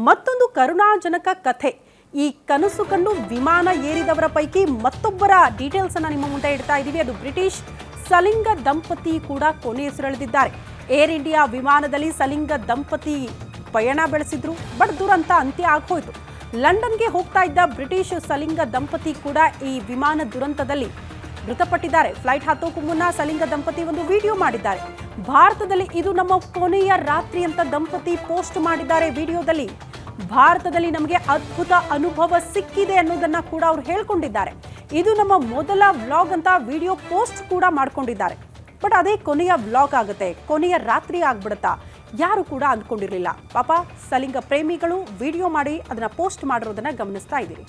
ಮತ್ತೊಂದು ಕರುಣಾಜನಕ ಕಥೆ. ಈ ಕನಸು ಕಂಡು ವಿಮಾನ ಏರಿದವರ ಪೈಕಿ ಮತ್ತೊಬ್ಬರ ಡೀಟೇಲ್ಸ್ ಅನ್ನು ನಿಮ್ಮ ಮುಂದೆ ಇಡ್ತಾ ಇದ್ದೀವಿ. ಅದು ಬ್ರಿಟಿಷ್ ಸಲಿಂಗ ದಂಪತಿ ಕೂಡ ಕೊನೆಯುಸಿರೆಳೆದಿದ್ದಾರೆ. ಏರ್ ಇಂಡಿಯಾ ವಿಮಾನದಲ್ಲಿ ಸಲಿಂಗ ದಂಪತಿ ಪಯಣ ಬೆಳೆಸಿದ್ರು. ಬಟ್ ದುರಂತ ಅಂತ್ಯ ಆಗೋಯ್ತು. ಲಂಡನ್ಗೆ ಹೋಗ್ತಾ ಇದ್ದ ಬ್ರಿಟಿಷ್ ಸಲಿಂಗ ದಂಪತಿ ಕೂಡ ಈ ವಿಮಾನ ದುರಂತದಲ್ಲಿ ಮೃತಪಟ್ಟಿದ್ದಾರೆ. ಫ್ಲೈಟ್ ಹತ್ತೋಕ್ಕೂ ಮುನ್ನ ಸಲಿಂಗ ದಂಪತಿ ಒಂದು ವಿಡಿಯೋ ಮಾಡಿದ್ದಾರೆ. ಭಾರತದಲ್ಲಿ ಇದು ನಮ್ಮ ಕೊನೆಯ ರಾತ್ರಿ ಅಂತ ದಂಪತಿ ಪೋಸ್ಟ್ ಮಾಡಿದ್ದಾರೆ. ವಿಡಿಯೋದಲ್ಲಿ ಭಾರತದಲ್ಲಿ ನಮಗೆ ಅದ್ಭುತ ಅನುಭವ ಸಿಕ್ಕಿದೆ ಅನ್ನೋದನ್ನ ಕೂಡ ಅವರು ಹೇಳ್ಕೊಂಡಿದ್ದಾರೆ. ಇದು ನಮ್ಮ ಮೊದಲ ವ್ಲಾಗ್ ಅಂತ ವಿಡಿಯೋ ಪೋಸ್ಟ್ ಕೂಡ ಮಾಡ್ಕೊಂಡಿದ್ದಾರೆ. ಬಟ್ ಅದೇ ಕೊನೆಯ ವ್ಲಾಗ್ ಆಗುತ್ತೆ, ಕೊನೆಯ ರಾತ್ರಿ ಆಗ್ಬಿಡುತ್ತಾ? ಯಾರು ಕೂಡ ಅಂದ್ಕೊಂಡಿರಲಿಲ್ಲ. ಪಾಪ ಸಲಿಂಗ ಪ್ರೇಮಿಗಳು ವಿಡಿಯೋ ಮಾಡಿ ಅದನ್ನ ಪೋಸ್ಟ್ ಮಾಡಿರೋದನ್ನ ಗಮನಿಸ್ತಾ ಇದ್ದೀರಿ.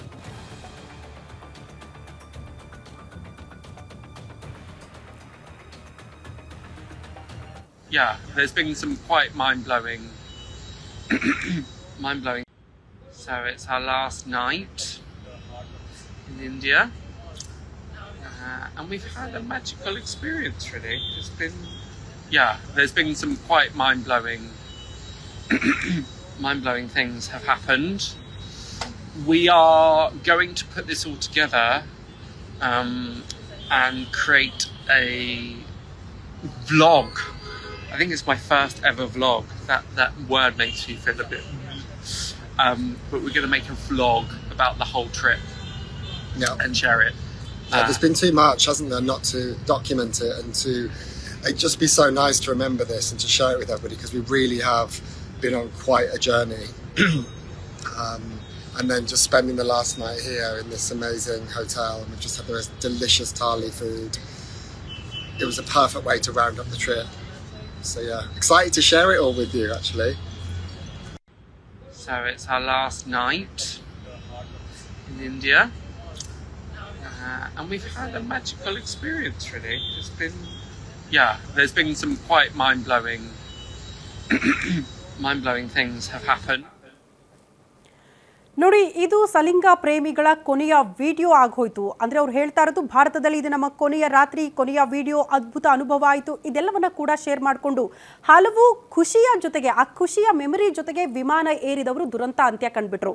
Yeah, there's been some quite mind-blowing so it's our last night in India, and we've had a magical experience really. There's been some quite mind-blowing things have happened. We are going to put this all together and create a vlog. I think it's my first ever vlog. That word makes me feel a bit but we're going to make a vlog about the whole trip and share it. There's been too much, hasn't there, not to document it, and it'd just be so nice to remember this and to share it with everybody, because we really have been on quite a journey. And then just spending the last night here in this amazing hotel, and we've just had the most delicious thali food. It was a perfect way to round up the trip. So yeah, excited to share it all with you actually. So it's our last night in India, and we've had a magical experience really. There's been some quite mind-blowing things have happened. ನೋಡಿ, ಇದು ಸಲಿಂಗ ಪ್ರೇಮಿಗಳ ಕೊನೆಯ video ಆಗೋಯ್ತು. ಅಂದ್ರೆ ಅವ್ರು ಹೇಳ್ತಾ ಇರೋದು, ಭಾರತದಲ್ಲಿ ಇದು ನಮ್ಮ ಕೊನೆಯ ರಾತ್ರಿ, ಕೊನೆಯ ವಿಡಿಯೋ, ಅದ್ಭುತ ಅನುಭವ ಆಯಿತು. ಇದೆಲ್ಲವನ್ನ ಕೂಡ ಶೇರ್ ಮಾಡಿಕೊಂಡು ಹಲವು ಖುಷಿಯ ಜೊತೆಗೆ, ಆ ಖುಷಿಯ ಮೆಮರಿ ಜೊತೆಗೆ ವಿಮಾನ ಏರಿದವರು ದುರಂತ ಅಂತ್ಯ ಕಂಡುಬಿಟ್ರು.